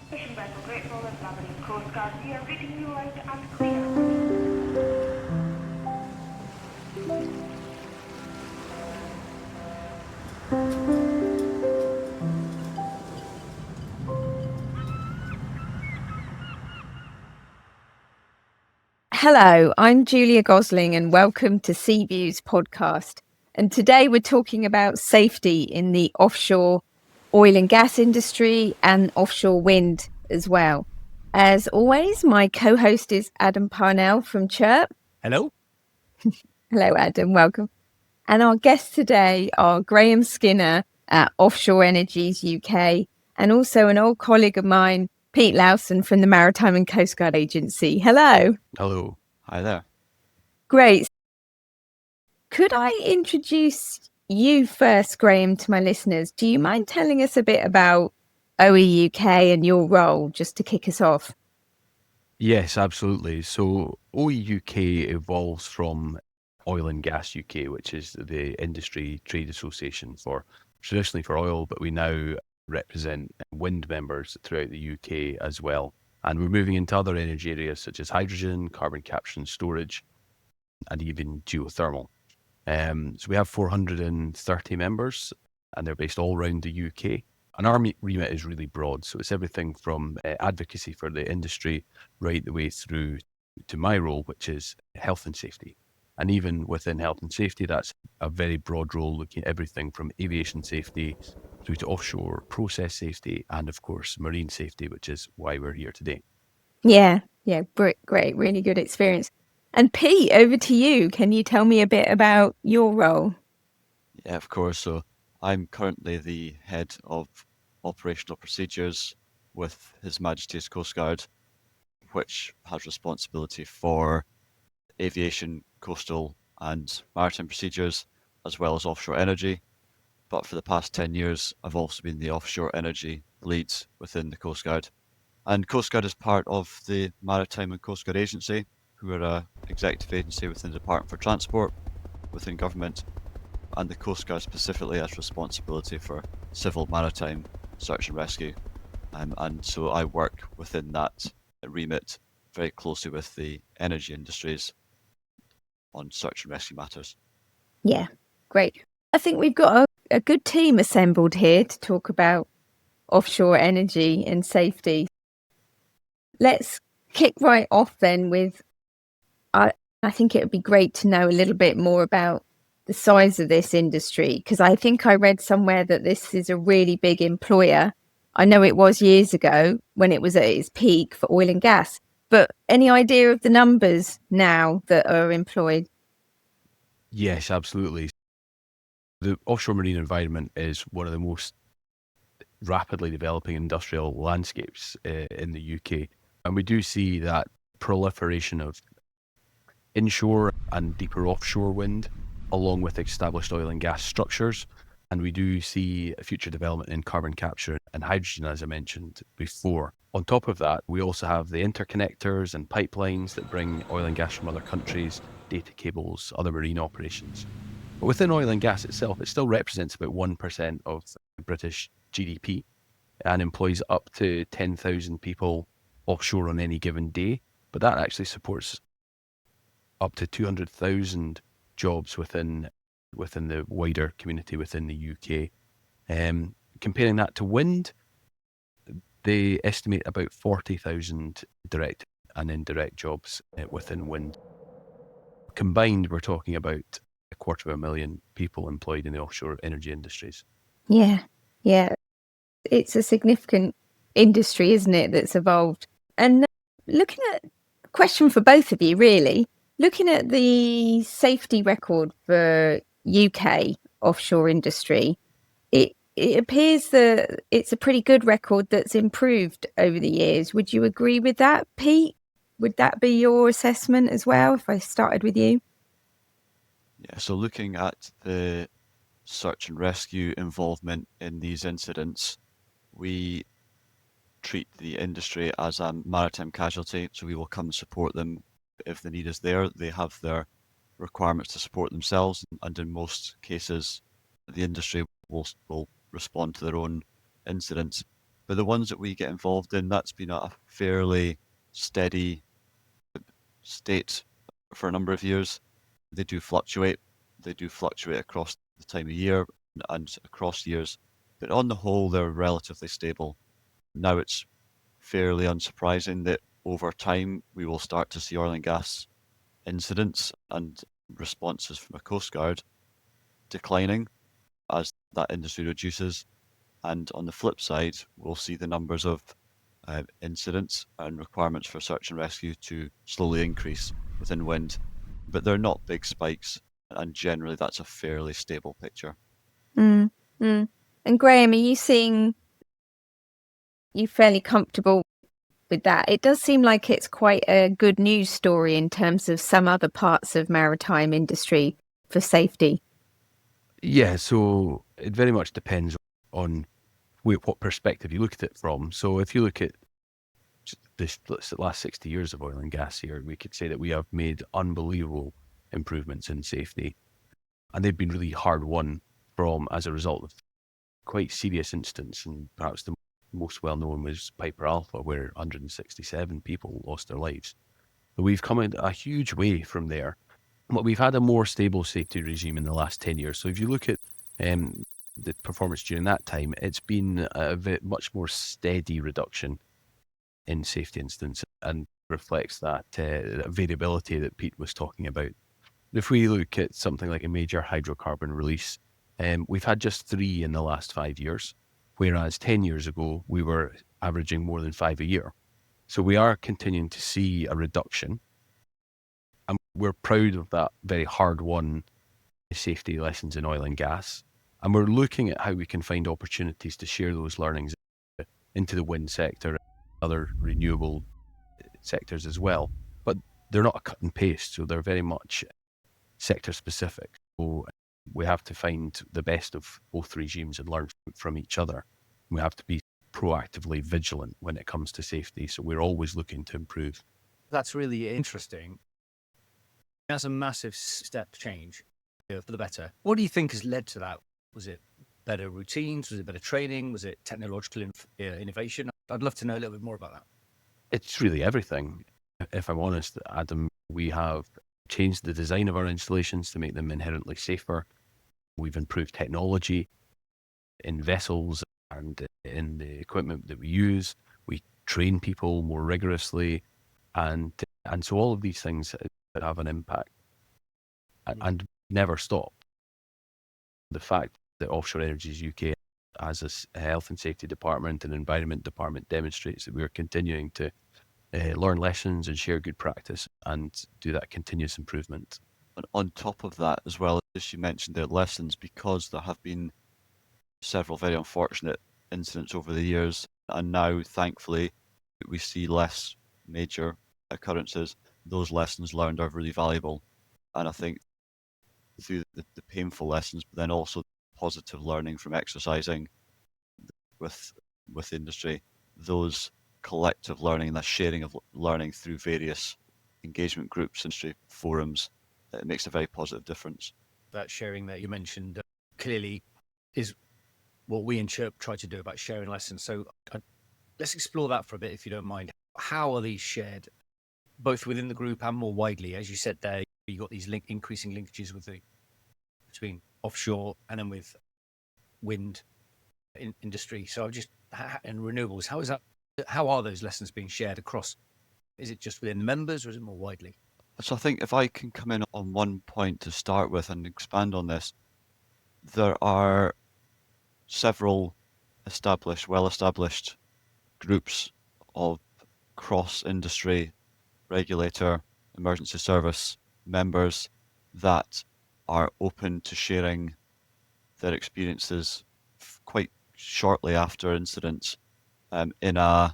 Fishing vessel Grateful of Maritime Coastguard, we are reading you loud and clear. Hello, I'm Julia Gosling and welcome to Seaview's podcast. And today we're talking about safety in the offshore oil and gas industry and offshore wind as well. As always, my co-host is Adam Parnell from Chirp. Hello. Hello, Adam. Welcome. And our guests today are Graham Skinner at Offshore Energies UK and also an old colleague of mine, Pete Lowson from the Maritime and Coastguard Agency. Hello. Hello. Hi there. Great. Could I introduce you first, Graham, to my listeners? Do you mind telling us a bit about OEUK and your role, just to kick us off? Yes, absolutely. So OEUK evolves from Oil and Gas UK, which is the industry trade association for traditionally for oil, but we now represent wind members throughout the UK as well. And we're moving into other energy areas such as hydrogen, carbon capture and storage, and even geothermal. So we have 430 members, and they're based all around the UK. And our remit is really broad. So it's everything from advocacy for the industry right the way through to my role, which is health and safety. And even within health and safety, that's a very broad role, looking at everything from aviation safety through to offshore process safety and, of course, marine safety, which is why we're here today. Yeah, great. Really good experience. And Pete, over to you. Can you tell me a bit about your role? Yeah, of course. So I'm currently the head of operational procedures with His Majesty's Coastguard, which has responsibility for aviation, coastal and maritime procedures, as well as offshore energy. But for the past 10 years, I've also been the offshore energy lead within the Coastguard. And Coastguard is part of the Maritime and Coastguard Agency, who are an executive agency within the Department for Transport, within government, and the Coastguard specifically has responsibility for civil maritime search and rescue. And so I work within that remit very closely with the energy industries on search and rescue matters. Yeah, great. I think we've got a good team assembled here to talk about offshore energy and safety. Let's kick right off then with, I think it would be great to know a little bit more about the size of this industry, because I think I read somewhere that this is a really big employer. I know it was years ago when it was at its peak for oil and gas, but any idea of the numbers now that are employed? Yes, absolutely. The offshore marine environment is one of the most rapidly developing industrial landscapes in the UK. And we do see that proliferation of inshore and deeper offshore wind, along with established oil and gas structures. And we do see a future development in carbon capture and hydrogen, as I mentioned before. On top of that, we also have the interconnectors and pipelines that bring oil and gas from other countries, data cables, other marine operations. But within oil and gas itself, it still represents about 1% of British GDP and employs up to 10,000 people offshore on any given day. But that actually supports up to 200,000 jobs within the wider community within the UK. Comparing that to wind, they estimate about 40,000 direct and indirect jobs within wind. Combined, we're talking about 250,000 people employed in the offshore energy industries. Yeah. It's a significant industry, isn't it, that's evolved. And looking at, question for both of you, really, looking at the safety record for UK offshore industry, it appears that it's a pretty good record that's improved over the years. Would you agree with that, Pete? Would that be your assessment as well, if I started with you? Yeah, so looking at the search and rescue involvement in these incidents, we treat the industry as a maritime casualty, so we will come and support them if the need is there. They have their requirements to support themselves, and in most cases, the industry will respond to their own incidents. But the ones that we get involved in, that's been a fairly steady state for a number of years. They do fluctuate. They do fluctuate across the time of year and across years. But on the whole, they're relatively stable. Now it's fairly unsurprising that over time we will start to see oil and gas incidents and responses from a Coast Guard declining as that industry reduces. And on the flip side, we'll see the numbers of incidents and requirements for search and rescue to slowly increase within wind. But they're not big spikes, and generally that's a fairly stable picture. Mm. And Graeme, are you fairly comfortable with that? It does seem like it's quite a good news story in terms of some other parts of maritime industry for safety. Yeah, so it very much depends on what perspective you look at it from. So if you look at this last 60 years of oil and gas here, we could say that we have made unbelievable improvements in safety, and they've been really hard won as a result of quite serious incidents, and perhaps the most well known was Piper Alpha, where 167 people lost their lives. But we've come a huge way from there. But we've had a more stable safety regime in the last 10 years. So if you look at the performance during that time, it's been a much more steady reduction in safety incidents and reflects that variability that Pete was talking about. If we look at something like a major hydrocarbon release, we've had just 3 in the last 5 years, whereas 10 years ago, we were averaging more than 5 a year. So we are continuing to see a reduction, and we're proud of that very hard-won safety lessons in oil and gas. And we're looking at how we can find opportunities to share those learnings into the wind sector and other renewable sectors as well. But they're not a cut and paste, so they're very much sector specific. So we have to find the best of both regimes and learn from each other. We have to be proactively vigilant when it comes to safety. So we're always looking to improve. That's really interesting. That's a massive step change for the better. What do you think has led to that? Was it better routines? Was it better training? Was it technological innovation? I'd love to know a little bit more about that. It's really everything. If I'm honest, Adam, we have changed the design of our installations to make them inherently safer. We've improved technology in vessels and in the equipment that we use. We train people more rigorously, and so all of these things have an impact and never stop. The fact that Offshore Energies UK has a health and safety department and environment department demonstrates that we are continuing to learn lessons and share good practice and do that continuous improvement. And on top of that, as well, as you mentioned, the lessons, because there have been several very unfortunate incidents over the years, and now, thankfully, we see less major occurrences. Those lessons learned are really valuable. And I think through the painful lessons, but then also positive learning from exercising with industry, those collective learning and that sharing of learning through various engagement groups, industry forums, it makes a very positive difference. That sharing that you mentioned clearly is what we in Chirp try to do about sharing lessons. So let's explore that for a bit, if you don't mind. How are these shared, both within the group and more widely? As you said there, you got these increasing linkages between offshore and then with wind industry. So and renewables. How are those lessons being shared across? Is it just within the members, or is it more widely? So I think if I can come in on one point to start with and expand on this, there are several well-established groups of cross-industry regulator, emergency service members that are open to sharing their experiences quite shortly after incidents in a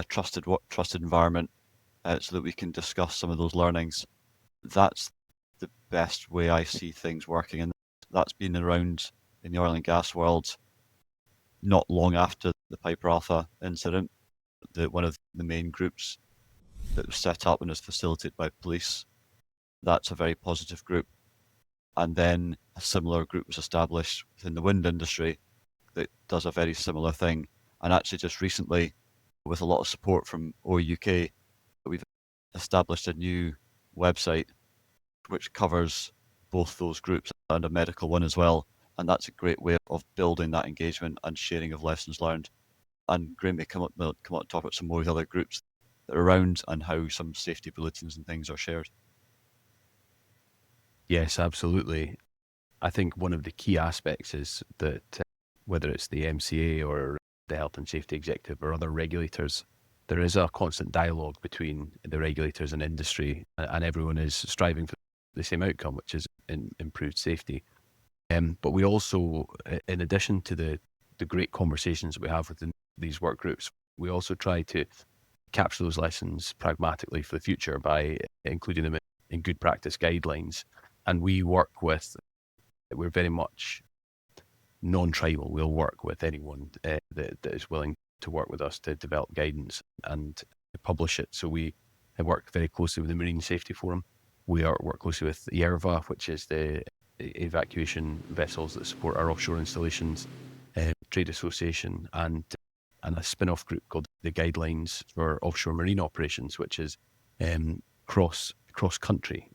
trusted environment, so that we can discuss some of those learnings. That's the best way I see things working, and that's been around in the oil and gas world not long after the Piper Alpha incident. One of the main groups that was set up and is facilitated by police, that's a very positive group. And then a similar group was established within the wind industry that does a very similar thing. And actually just recently, with a lot of support from OEUK, we've established a new website which covers both those groups and a medical one as well. And that's a great way of building that engagement and sharing of lessons learned. And Graeme may come up and talk about some more of the other groups that are around and how some safety bulletins and things are shared. Yes, absolutely. I think one of the key aspects is that whether it's the MCA or the Health and Safety Executive or other regulators, there is a constant dialogue between the regulators and industry, and everyone is striving for the same outcome, which is improved safety. But we also, in addition to the great conversations we have within these work groups, we also try to capture those lessons pragmatically for the future by including them in good practice guidelines. And we're very much non-tribal. We'll work with anyone that is willing to work with us to develop guidance and publish it. So we work very closely with the Marine Safety Forum. We work closely with ERVA, which is the evacuation vessels that support our offshore installations, trade association, and a spin-off group called the Guidelines for Offshore Marine Operations, which is cross-country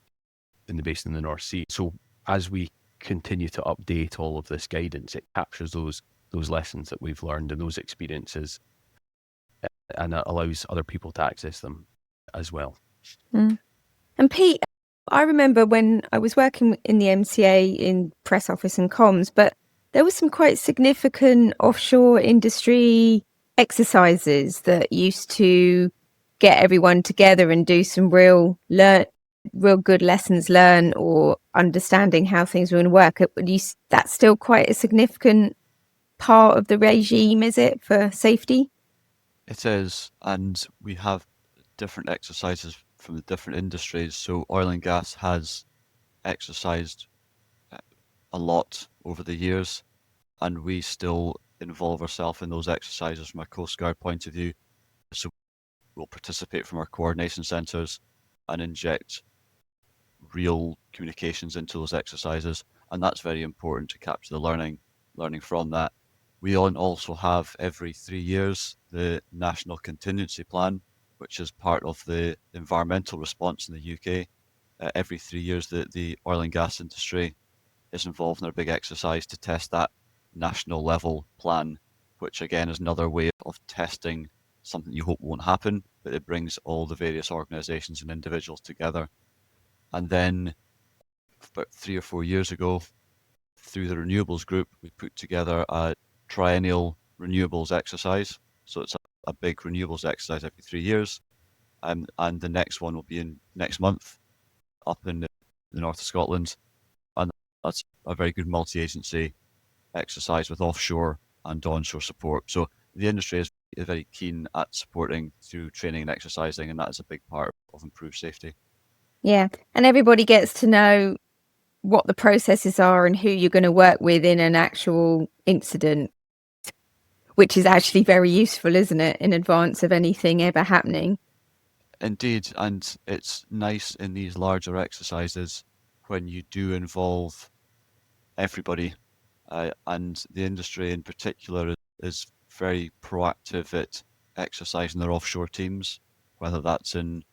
in the basin in the North Sea. So as we continue to update all of this guidance, it captures those lessons that we've learned and those experiences, and it allows other people to access them as well. Mm. And Pete, I remember when I was working in the MCA in press office and comms, but there was some quite significant offshore industry exercises that used to get everyone together and do some real good lessons learned or understanding how things were going to work. That's still quite a significant part of the regime, is it, for safety? It is, and we have different exercises from the different industries. So oil and gas has exercised a lot over the years, and we still involve ourselves in those exercises from a Coast Guard point of view. So we'll participate from our coordination centres and inject real communications into those exercises, and that's very important to capture the learning from that. We also have every 3 years the National Contingency Plan, which is part of the environmental response in the UK. Every 3 years the oil and gas industry is involved in a big exercise to test that national level plan, which again is another way of testing something you hope won't happen, but it brings all the various organisations and individuals together. And then about 3 or 4 years ago, through the renewables group, we put together a triennial renewables exercise. So it's a big renewables exercise every 3 years. And the next one will be in next month up in the north of Scotland. And that's a very good multi-agency exercise with offshore and onshore support. So the industry is very keen at supporting through training and exercising, and that is a big part of improved safety. Yeah, and everybody gets to know what the processes are and who you're going to work with in an actual incident, which is actually very useful, isn't it, in advance of anything ever happening? Indeed, and it's nice in these larger exercises when you do involve everybody, and the industry in particular is very proactive at exercising their offshore teams, whether that's in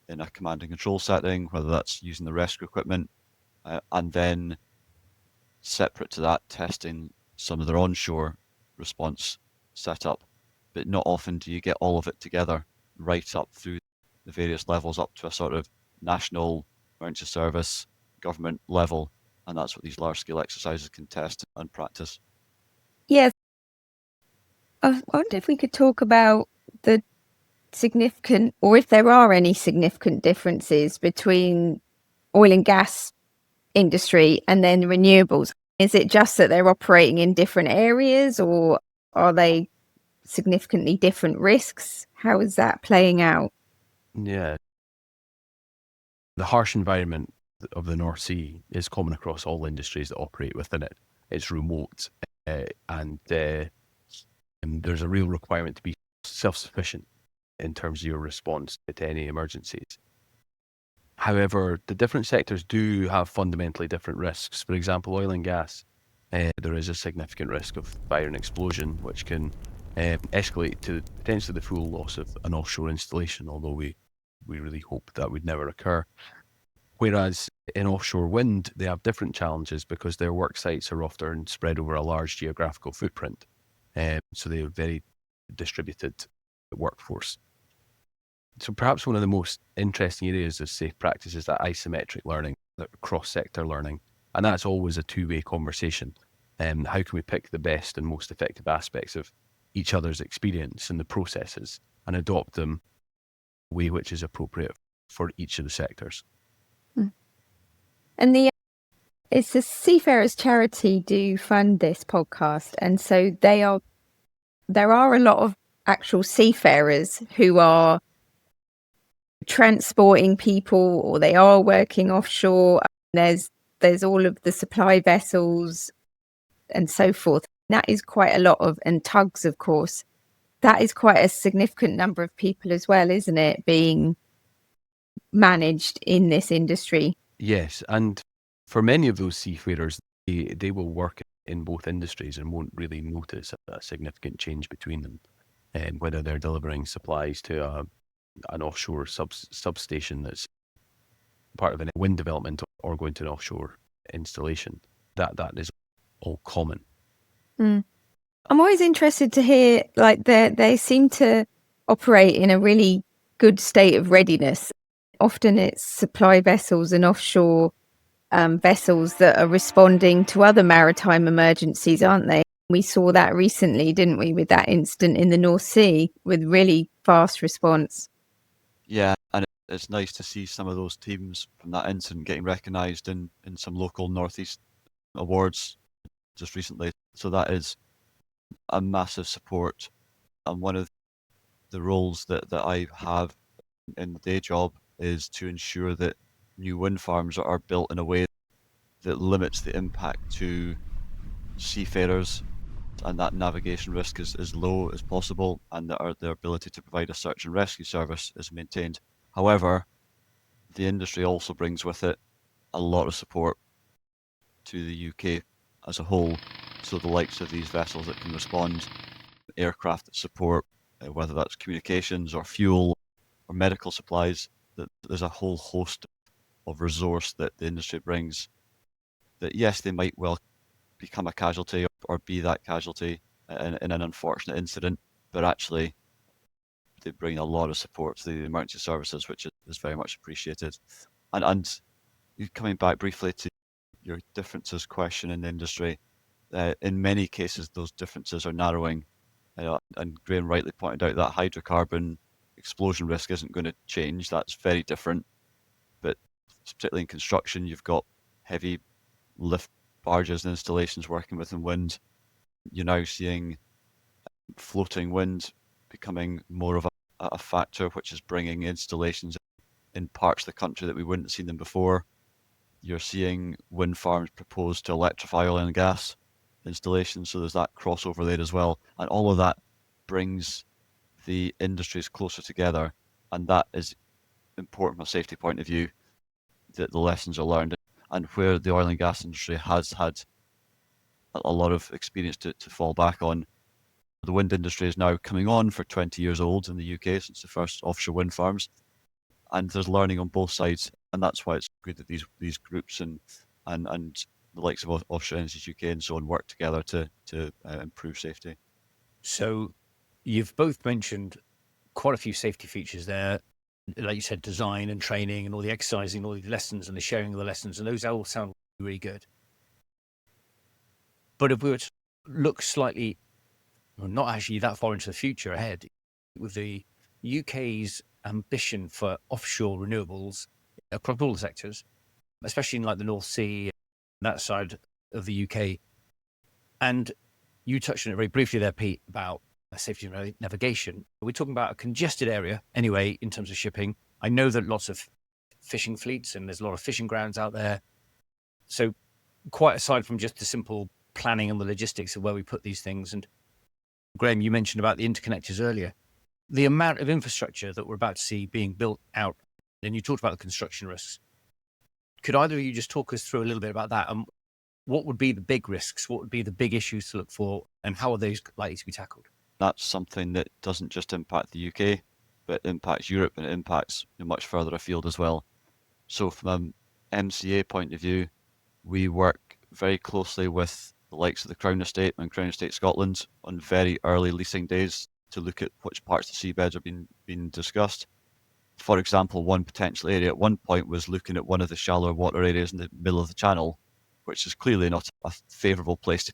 a command and control setting, whether that's using the rescue equipment, and then separate to that, testing some of their onshore response setup. But not often do you get all of it together right up through the various levels up to a sort of national emergency service government level, and that's what these large scale exercises can test and practice. Yes. I wonder if we could talk about the significant, or if there are any significant differences between oil and gas industry and then renewables. Is it just that they're operating in different areas, or are they significantly different risks? How is that playing out? Yeah. The harsh environment of the North Sea is common across all industries that operate within it. It's remote, and there's a real requirement to be self-sufficient in terms of your response to any emergencies. However, the different sectors do have fundamentally different risks. For example, oil and gas, there is a significant risk of fire and explosion, which can escalate to potentially the full loss of an offshore installation, although we really hope that would never occur. Whereas in offshore wind, they have different challenges because their work sites are often spread over a large geographical footprint. So they have a very distributed workforce. So perhaps one of the most interesting areas of safe practice is that isometric learning, that cross-sector learning. And that's always a two-way conversation. How can we pick the best and most effective aspects of each other's experience and the processes and adopt them in a way which is appropriate for each of the sectors? And it's the Seafarers Charity do fund this podcast, and so there are a lot of actual seafarers who are transporting people, or they are working offshore. There's all of the supply vessels and so forth. That is quite a lot and tugs, of course. That is quite a significant number of people as well, isn't it, being managed in this industry? Yes, and for many of those seafarers, they will work in both industries and won't really notice a significant change between them, whether they're delivering supplies to an offshore substation that's part of a wind development or going to an offshore installation. That is all common. I'm always interested to hear, like, they seem to operate in a really good state of readiness. Often it's supply vessels and offshore vessels that are responding to other maritime emergencies, aren't they? We saw that recently, didn't we, with that incident in the North Sea with really fast response. Yeah, and it's nice to see some of those teams from that incident getting recognised in some local Northeast awards just recently. So that is a massive support. And one of the roles that I have in the day job is to ensure that new wind farms are built in a way that limits the impact to seafarers and that navigation risk is as low as possible, and that their ability to provide a search and rescue service is maintained. However, the industry also brings with it a lot of support to the UK as a whole. So the likes of these vessels that can respond, aircraft that support, whether that's communications or fuel or medical supplies, that there's a whole host of resource that the industry brings that, yes, they might well become a casualty or be that casualty in an unfortunate incident, but actually they bring a lot of support to the emergency services, which is very much appreciated. And coming back briefly to your differences question in the industry, in many cases those differences are narrowing, and Graeme rightly pointed out that hydrocarbon explosion risk isn't going to change. That's very different, but particularly in construction, you've got heavy lift barges and installations working within wind. You're now seeing floating wind becoming more of a factor, which is bringing installations in parts of the country that we wouldn't have seen them before. You're seeing wind farms proposed to electrify oil and gas installations, so there's that crossover there as well. And all of that brings the industries closer together, and that is important from a safety point of view, that the lessons are learned. And where the oil and gas industry has had a lot of experience to fall back on, the wind industry is now coming on for 20 years old in the UK since the first offshore wind farms, and there's learning on both sides, and that's why it's good that these groups and the likes of Offshore Energy UK and so on work together to improve safety. So you've both mentioned quite a few safety features there, like you said, design and training and all the exercising, all the lessons and the sharing of the lessons, and those all sound really good. But if we were to look slightly, well, not actually that far into the future ahead, with the UK's ambition for offshore renewables across all the sectors, especially in like the North Sea, that side of the UK. And you touched on it very briefly there, Pete, about safety and navigation. We're talking about a congested area anyway, in terms of shipping. I know that lots of fishing fleets and there's a lot of fishing grounds out there. So quite aside from just the simple planning and the logistics of where we put these things, and Graeme, you mentioned about the interconnectors earlier, the amount of infrastructure that we're about to see being built out, and you talked about the construction risks. Could either of you just talk us through a little bit about that? And what would be the big risks? What would be the big issues to look for? And how are those likely to be tackled? That's something that doesn't just impact the UK, but impacts Europe and it impacts much further afield as well. So from an MCA point of view, we work very closely with the likes of the Crown Estate and Crown Estate Scotland on very early leasing days to look at which parts of the seabeds are being discussed. For example, one potential area at one point was looking at one of the shallower water areas in the middle of the channel, which is clearly not a favourable place to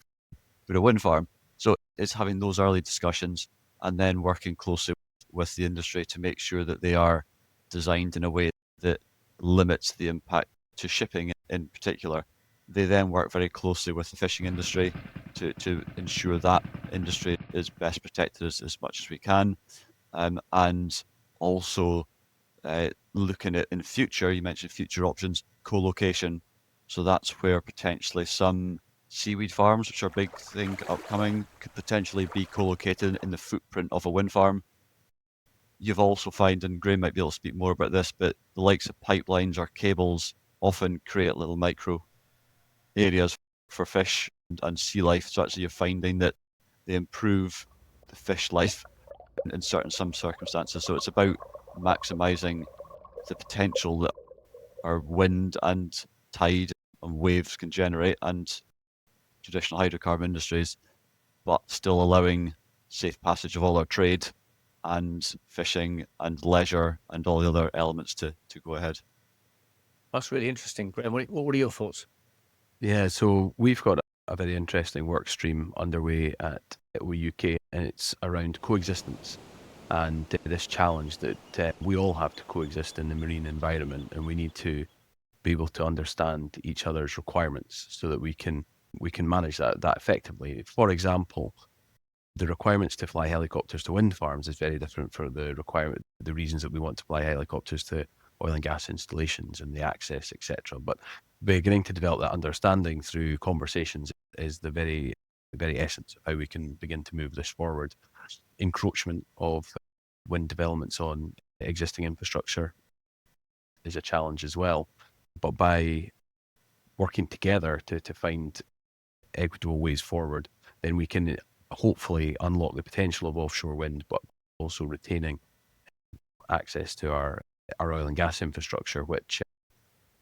put a wind farm. So it's having those early discussions and then working closely with the industry to make sure that they are designed in a way that limits the impact to shipping in particular. They then work very closely with the fishing industry to ensure that industry is best protected as much as we can. And also looking at in future, you mentioned future options, co-location. So that's where potentially some seaweed farms, which are a big thing upcoming, could potentially be co-located in the footprint of a wind farm. You've also found, and Graeme might be able to speak more about this, but the likes of pipelines or cables often create little micro areas for fish and sea life. So actually you're finding that they improve the fish life in some circumstances. So it's about maximising the potential that our wind and tide and waves can generate and traditional hydrocarbon industries, but still allowing safe passage of all our trade and fishing and leisure and all the other elements to go ahead. That's really interesting. Graeme, what are your thoughts? Yeah, so we've got a very interesting work stream underway at OEUK, and it's around coexistence and this challenge that we all have to coexist in the marine environment, and we need to be able to understand each other's requirements so that we can manage that effectively. For example, the requirements to fly helicopters to wind farms is very different for the reasons that we want to fly helicopters to oil and gas installations and the access, etc. But beginning to develop that understanding through conversations is the very essence of how we can begin to move this forward. Encroachment of wind developments on existing infrastructure is a challenge as well. But by working together to find equitable ways forward, then we can hopefully unlock the potential of offshore wind, but also retaining access to our oil and gas infrastructure, which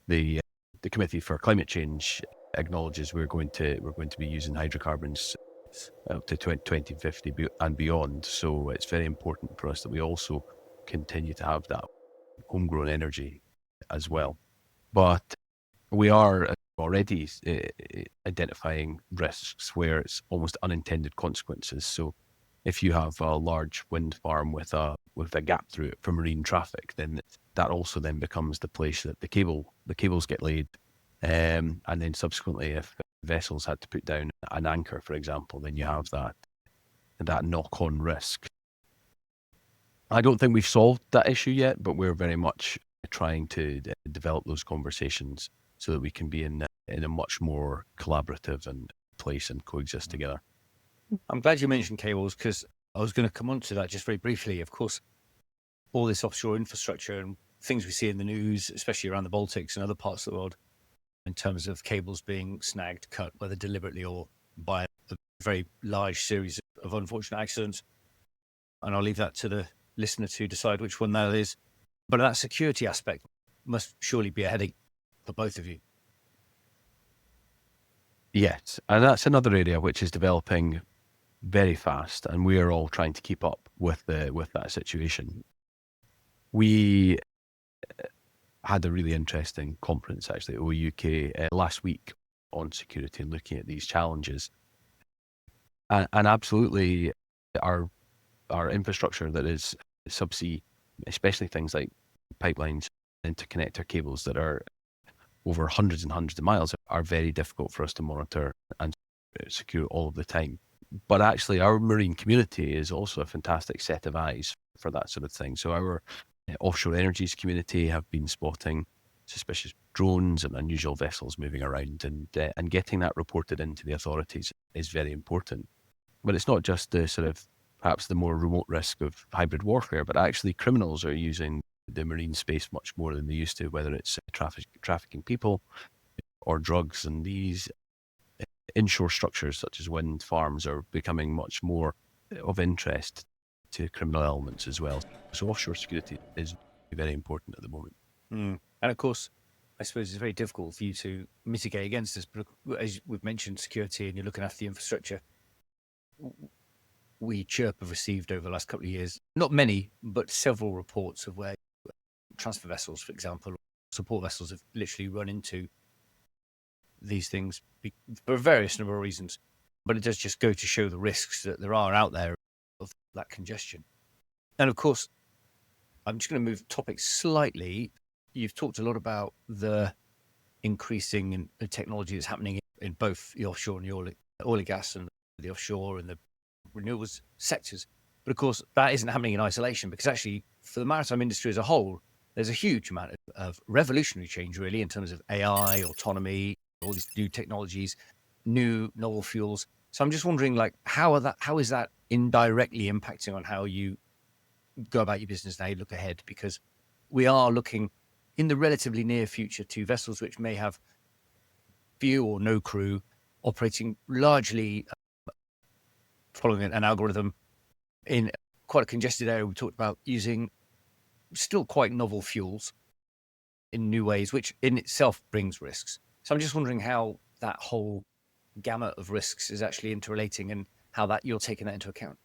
the Committee for Climate Change acknowledges we're going to be using hydrocarbons up to 2050 and beyond. So it's very important for us that we also continue to have that homegrown energy as well. But we are already identifying risks where it's almost unintended consequences. So if you have a large wind farm with a gap through it for marine traffic, then that also then becomes the place that the cables get laid. And then subsequently, if vessels had to put down an anchor, for example, then you have that knock-on risk. I don't think we've solved that issue yet, but we're very much trying to develop those conversations so that we can be in a much more collaborative and place and coexist together. I'm glad you mentioned cables, because I was going to come on to that just very briefly. Of course, all this offshore infrastructure and things we see in the news, especially around the Baltics and other parts of the world, in terms of cables being snagged, cut, whether deliberately or by a very large series of unfortunate accidents. And I'll leave that to the listener to decide which one that is. But that security aspect must surely be a headache for both of you. Yes, and that's another area which is developing very fast, and we are all trying to keep up with that situation. We had a really interesting conference actually at OEUK last week on security and looking at these challenges, and absolutely our infrastructure that is subsea, especially things like pipelines, interconnector cables that are over hundreds and hundreds of miles, are very difficult for us to monitor and secure all of the time. But actually, our marine community is also a fantastic set of eyes for that sort of thing. So our offshore energies community have been spotting suspicious drones and unusual vessels moving around, and getting that reported into the authorities is very important. But it's not just the sort of perhaps the more remote risk of hybrid warfare, but actually criminals are using the marine space much more than they used to, whether it's trafficking people or drugs. And these inshore structures such as wind farms are becoming much more of interest to criminal elements as well. So offshore security is very important at the moment. And of course, I suppose it's very difficult for you to mitigate against this. But as we've mentioned, security, and you're looking after the infrastructure. We Chirp have received over the last couple of years, not many, but several reports of where transfer vessels, for example, support vessels have literally run into these things for various number of reasons. But it does just go to show the risks that there are out there of that congestion. And of course, I'm just going to move topics slightly. You've talked a lot about the increasing in technology that's happening in both the offshore and the oil and gas, and the offshore and the renewables sectors. But of course, that isn't happening in isolation, because actually for the maritime industry as a whole, there's a huge amount of revolutionary change, really, in terms of AI, autonomy, all these new technologies, new novel fuels. So I'm just wondering, like, how is that indirectly impacting on how you go about your business now, you look ahead? Because we are looking in the relatively near future to vessels which may have few or no crew, operating largely following an algorithm in quite a congested area. We talked about using still quite novel fuels in new ways, which in itself brings risks. So I'm just wondering how that whole gamut of risks is actually interrelating, and how that you're taking that into account.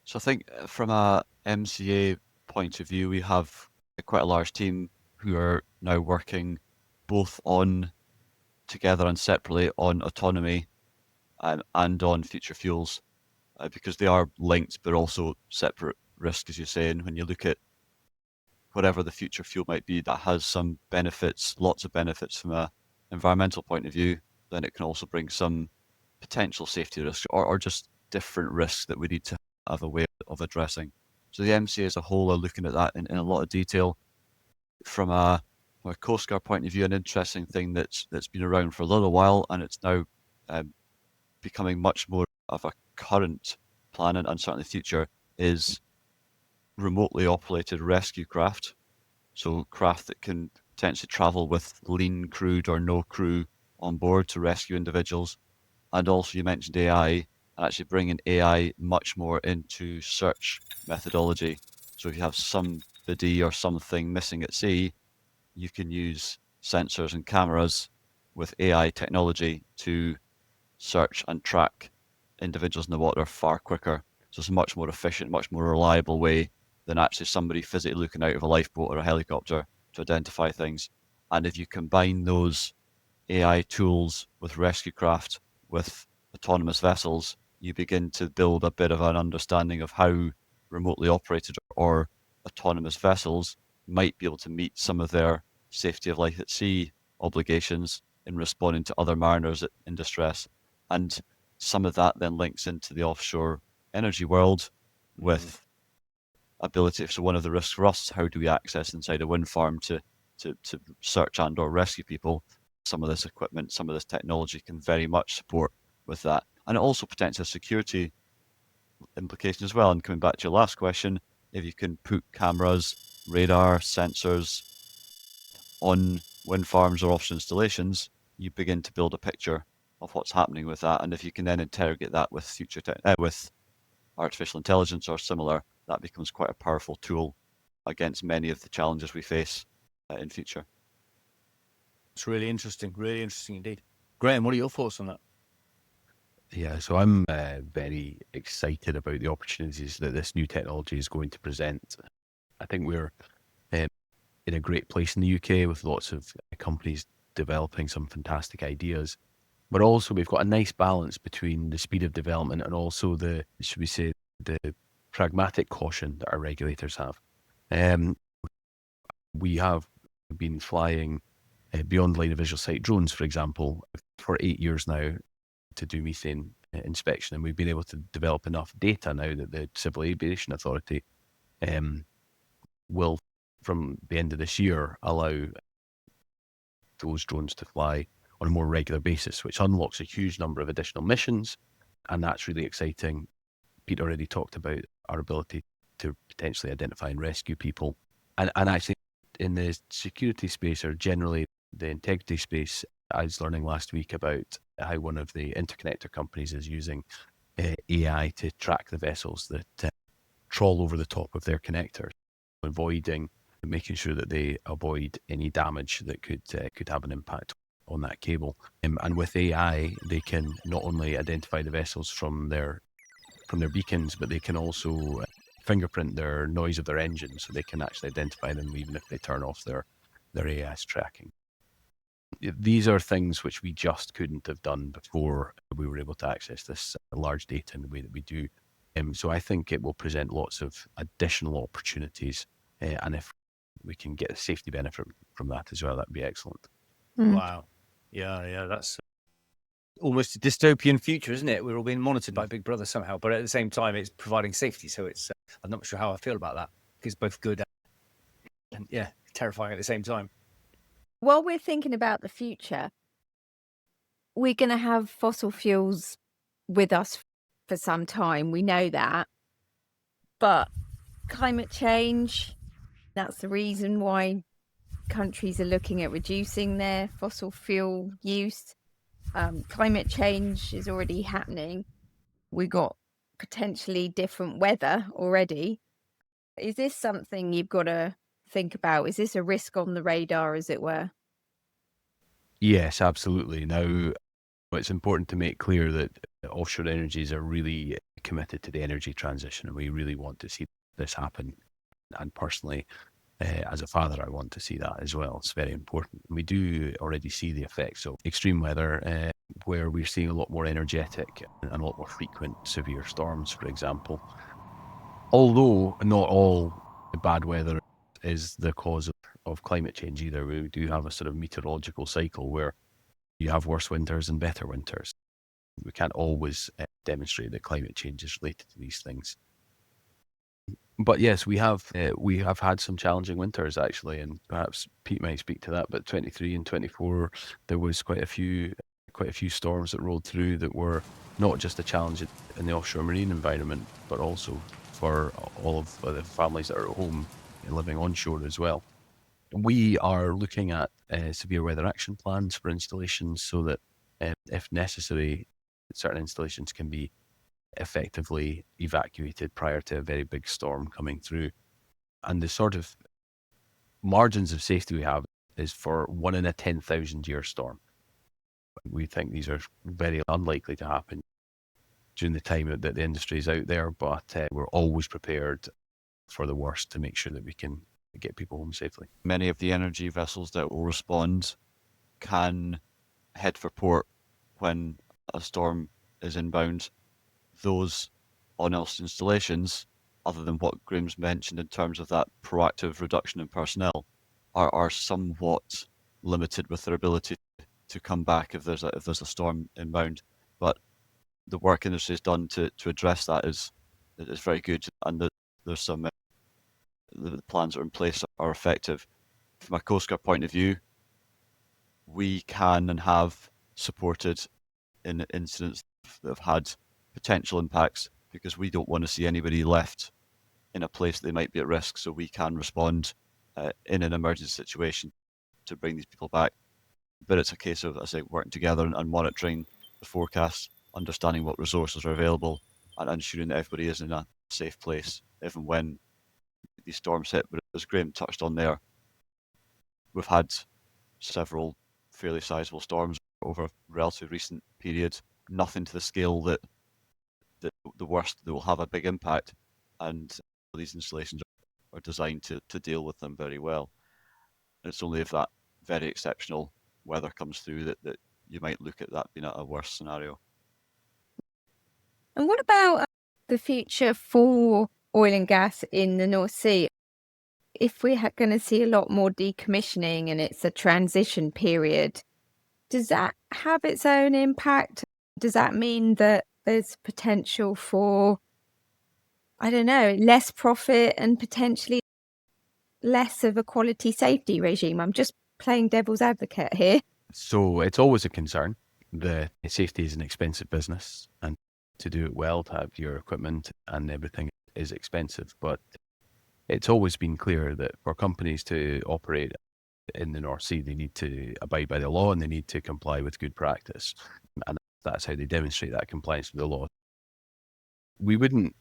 So I think from a MCA point of view, we have quite a large team who are now working both on together and separately on autonomy and on future fuels, because they are linked but also separate risks, as you say. And when you look at whatever the future fuel might be that has some benefits, lots of benefits from an environmental point of view, then it can also bring some potential safety risks or just different risks that we need to have a way of addressing. So the MCA as a whole are looking at that in a lot of detail. From a Coast Guard point of view, an interesting thing that's been around for a little while, and it's now becoming much more of a current plan and certainly future, is remotely operated rescue craft. So craft that can potentially travel with lean crewed or no crew on board to rescue individuals. And also you mentioned AI, and actually bringing AI much more into search methodology. So if you have somebody or something missing at sea, you can use sensors and cameras with AI technology to search and track individuals in the water far quicker. So it's a much more efficient, much more reliable way than actually somebody physically looking out of a lifeboat or a helicopter to identify things. And if you combine those AI tools with rescue craft, with autonomous vessels, you begin to build a bit of an understanding of how remotely operated or autonomous vessels might be able to meet some of their safety of life at sea obligations in responding to other mariners in distress. And some of that then links into the offshore energy world with ability. So one of the risks for us, how do we access inside a wind farm to search and or rescue people? Some of this equipment, some of this technology can very much support with that. And it also potentially has security implications as well. And coming back to your last question, if you can put cameras, radar, sensors on wind farms or offshore installations, you begin to build a picture of what's happening with that. And if you can then interrogate that with with artificial intelligence or similar, that becomes quite a powerful tool against many of the challenges we face in future. It's really interesting indeed. Graham, what are your thoughts on that? Yeah, so I'm very excited about the opportunities that this new technology is going to present. I think we're in a great place in the UK with lots of companies developing some fantastic ideas, but also we've got a nice balance between the speed of development and also the, should we say, the pragmatic caution that our regulators have. We have been flying beyond line of visual sight drones, for example, for 8 years now to do methane inspection, and we've been able to develop enough data now that the Civil Aviation Authority will, from the end of this year, allow those drones to fly on a more regular basis, which unlocks a huge number of additional missions, and that's really exciting. Pete already talked about our ability to potentially identify and rescue people, and actually in the security space, or generally the integrity space, I was learning last week about how one of the interconnector companies is using AI to track the vessels that trawl over the top of their connectors, making sure that they avoid any damage that could have an impact on that cable. And with AI, they can not only identify the vessels from their beacons, but they can also fingerprint their noise of their engine, so they can actually identify them even if they turn off their AIS tracking. These are things which we just couldn't have done before we were able to access this large data in the way that we do. So I think it will present lots of additional opportunities, and if we can get a safety benefit from that as well, that'd be excellent. Wow. Yeah, that's almost a dystopian future, isn't it? We're all being monitored by Big Brother somehow, but at the same time, it's providing safety. So it's I'm not sure how I feel about that. It's both good and yeah, terrifying at the same time. While we're thinking about the future, we're going to have fossil fuels with us for some time. We know that. But climate change, that's the reason why countries are looking at reducing their fossil fuel use. Climate change is already happening. We got potentially different weather already. Is this something you've got to think about? Is this a risk on the radar, as it were? Yes, absolutely. Now, it's important to make clear that offshore energies are really committed to the energy transition, and we really want to see this happen. And personally, as a father, I want to see that as well. It's very important. We do already see the effects of extreme weather, where we're seeing a lot more energetic and a lot more frequent severe storms, for example. Although not all bad weather is the cause of climate change either. We do have a sort of meteorological cycle where you have worse winters and better winters. We can't always demonstrate that climate change is related to these things. But yes, we have had some challenging winters actually, and perhaps Pete might speak to that. But 23 and 24, there was quite a few storms that rolled through that were not just a challenge in the offshore marine environment, but also for all of the families that are at home and living onshore as well. We are looking at severe weather action plans for installations so that, if necessary, certain installations can be effectively evacuated prior to a very big storm coming through. And the sort of margins of safety we have is for 1 in a 10,000 year storm. We think these are very unlikely to happen during the time that the industry is out there, but we're always prepared for the worst to make sure that we can get people home safely. Many of the energy vessels that will respond can head for port when a storm is inbound. Those on-us installations, other than what Graemes mentioned in terms of that proactive reduction in personnel, are somewhat limited with their ability to come back if there's a storm inbound. But the work industry has done to address that is very good, and there's some the plans that are in place are effective. From a Coast Guard point of view, we can and have supported in incidents that have had potential impacts, because we don't want to see anybody left in a place they might be at risk, so we can respond in an emergency situation to bring these people back. But it's a case of, as I say, working together and monitoring the forecast, understanding what resources are available, and ensuring that everybody is in a safe place even when these storms hit. But as Graeme touched on there, we've had several fairly sizable storms over a relatively recent period, nothing to the scale that the worst that will have a big impact, and these installations are designed to deal with them very well. And it's only if that very exceptional weather comes through that you might look at that being a worse scenario. And what about the future for oil and gas in the North Sea? If we're going to see a lot more decommissioning and it's a transition period, does that have its own impact? Does that mean that there's potential for, I don't know, less profit and potentially less of a quality safety regime? I'm just playing devil's advocate here. So it's always a concern. The safety is an expensive business, and to do it well, to have your equipment and everything is expensive. But it's always been clear that for companies to operate in the North Sea, they need to abide by the law and they need to comply with good practice. And that's how they demonstrate that compliance with the law. we wouldn't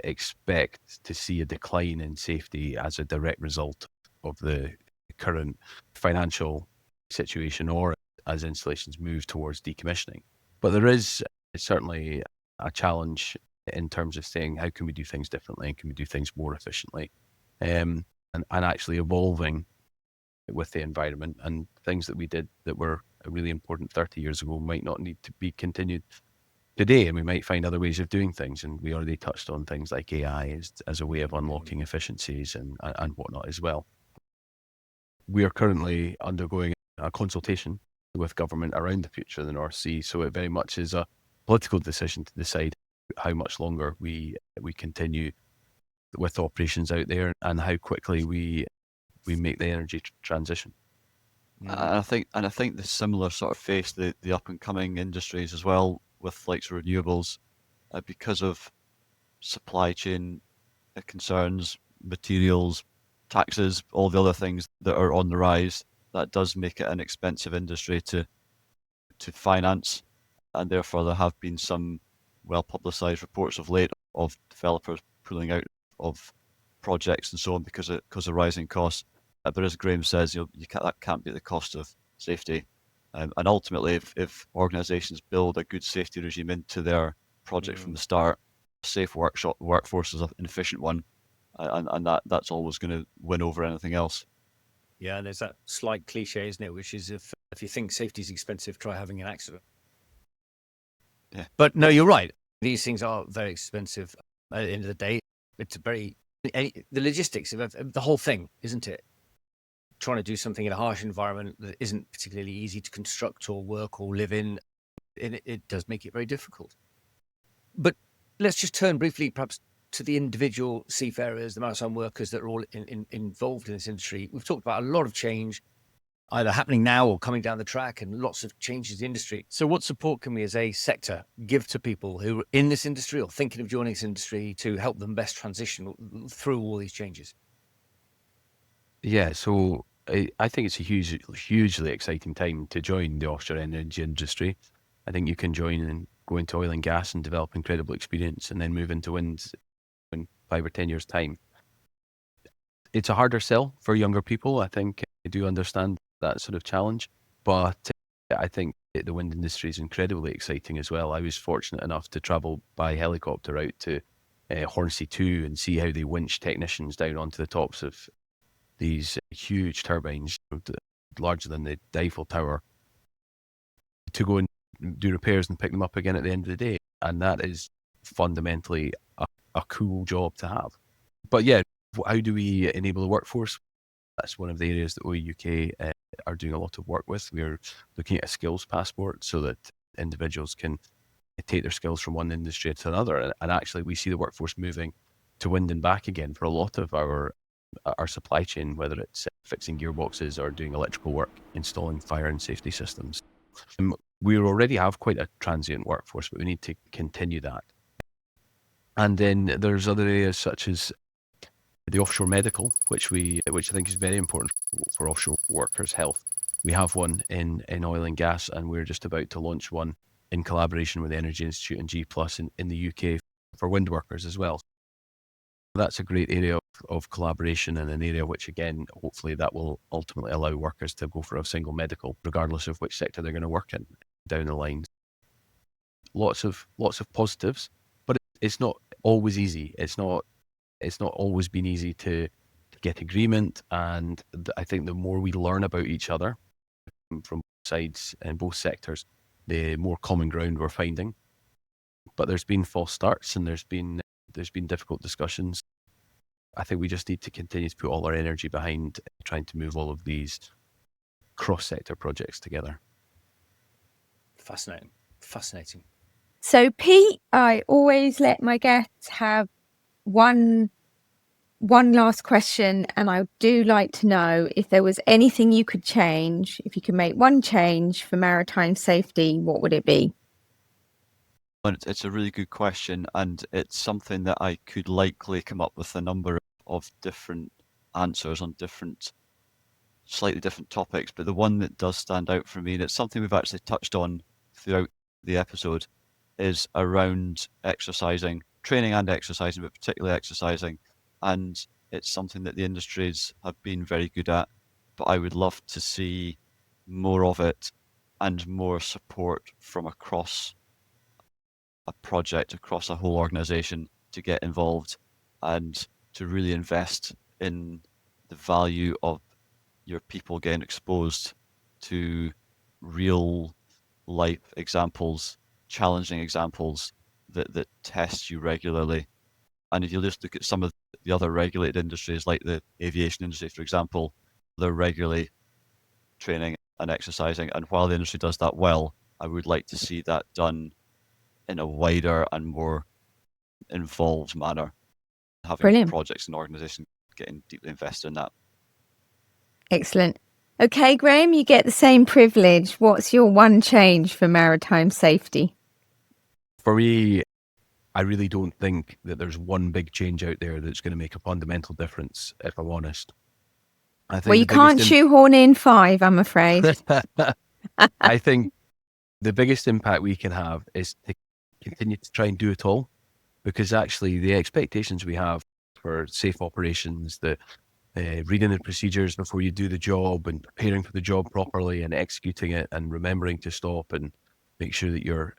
expect to see a decline in safety as a direct result of the current financial situation or as installations move towards decommissioning. But there is certainly a challenge in terms of saying how can we do things differently and can we do things more efficiently, and actually evolving with the environment, and things that we did that were really important 30 years ago might not need to be continued today, and we might find other ways of doing things. And we already touched on things like AI as a way of unlocking efficiencies and whatnot as well. We are currently undergoing a consultation with government around the future of the North Sea, so it very much is a political decision to decide how much longer we continue with operations out there and how quickly we make the energy transition. And I think the similar sort of face the up and coming industries as well, with like renewables, because of supply chain concerns, materials, taxes, all the other things that are on the rise. That does make it an expensive industry to finance, and therefore there have been some well publicised reports of late of developers pulling out of projects and so on because of rising costs. But as Graemes says, that can't be at the cost of safety. And ultimately, if organisations build a good safety regime into their project from the start, a safe workforce is an efficient one, and that's always going to win over anything else. Yeah, there's that slight cliche, isn't it? Which is if you think safety is expensive, try having an accident. Yeah. But no, you're right. These things are very expensive. At the end of the day, it's the logistics of the whole thing, isn't it? Trying to do something in a harsh environment that isn't particularly easy to construct or work or live in, it does make it very difficult. But let's just turn briefly perhaps to the individual seafarers, the maritime workers that are all involved in this industry. We've talked about a lot of change either happening now or coming down the track, and lots of changes in the industry. So what support can we as a sector give to people who are in this industry or thinking of joining this industry to help them best transition through all these changes? Yeah, so I think it's a hugely exciting time to join the offshore energy industry. I think you can join and go into oil and gas and develop incredible experience, and then move into wind in 5 or 10 years' time. It's a harder sell for younger people. I think I do understand that sort of challenge, but I think the wind industry is incredibly exciting as well. I was fortunate enough to travel by helicopter out to Hornsea 2 and see how they winch technicians down onto the tops of these huge turbines, larger than the Eiffel Tower, to go and do repairs and pick them up again at the end of the day. And that is fundamentally a cool job to have. But yeah, how do we enable the workforce? That's one of the areas that OEUK are doing a lot of work with. We're looking at a skills passport so that individuals can take their skills from one industry to another. And actually, we see the workforce moving to wind and back again for a lot of our supply chain, whether it's fixing gearboxes or doing electrical work, installing fire and safety systems. We already have quite a transient workforce, but we need to continue that. And then there's other areas such as the offshore medical, which I think is very important for offshore workers' health. We have one in oil and gas, and we're just about to launch one in collaboration with the Energy Institute and G+ in the UK for wind workers as well. That's a great area of collaboration, and an area which, again, hopefully that will ultimately allow workers to go for a single medical, regardless of which sector they're going to work in down the line. Lots of positives, but it's not always easy. It's not always been easy to get agreement, and I think the more we learn about each other from both sides and both sectors, the more common ground we're finding. But there's been false starts, and there's been difficult discussions. I think we just need to continue to put all our energy behind trying to move all of these cross-sector projects together. Fascinating. So, Pete, I always let my guests have one last question, and I do like to know if there was anything you could change. If you could make one change for maritime safety, what would it be? It's a really good question, and it's something that I could likely come up with a number of different answers on slightly different topics. But the one that does stand out for me, and it's something we've actually touched on throughout the episode, is around exercising training and exercising, but particularly exercising. And it's something that the industries have been very good at, but I would love to see more of it and more support from across a project, across a whole organization to get involved and to really invest in the value of your people getting exposed to real life examples, challenging examples that test you regularly. And if you just look at some of the other regulated industries, like the aviation industry, for example, they're regularly training and exercising. And while the industry does that well, I would like to see that done in a wider and more involved manner, having Brilliant. projects and organizations getting deeply invested in that. Excellent. Okay, Graham, you get the same privilege. What's your one change for maritime safety? For me, I really don't think that there's one big change out there that's going to make a fundamental difference, if I'm honest. I think Well, you can't shoehorn in 5, I'm afraid. I think the biggest impact we can have is to continue to try and do it all, because actually the expectations we have for safe operations, the reading the procedures before you do the job and preparing for the job properly and executing it and remembering to stop and make sure that you're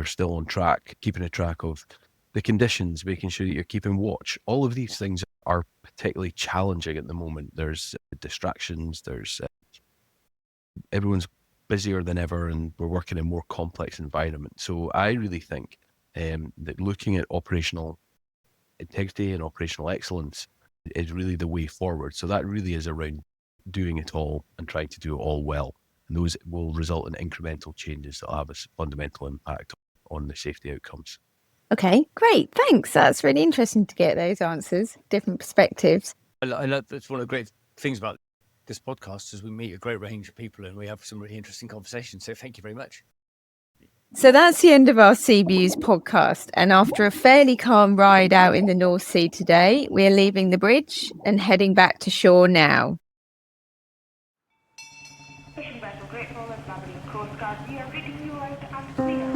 still on track, keeping a track of the conditions, making sure that you're keeping watch. All of these things are particularly challenging at the moment. There's distractions, there's everyone's busier than ever, and we're working in more complex environments. So I really think that looking at operational integrity and operational excellence is really the way forward. So that really is around doing it all and trying to do it all well. And those will result in incremental changes that will have a fundamental impact on the safety outcomes. Okay, great. Thanks. That's really interesting to get those answers, different perspectives. I love that's one of the great things about this podcast is we meet a great range of people and we have some really interesting conversations. So thank you very much. So that's the end of our Seabuse podcast. And after a fairly calm ride out in the North Sea today, we're leaving the bridge and heading back to shore now. Fishing vessel Great Falls, Maritime Coastguard, we are reading you out and clear.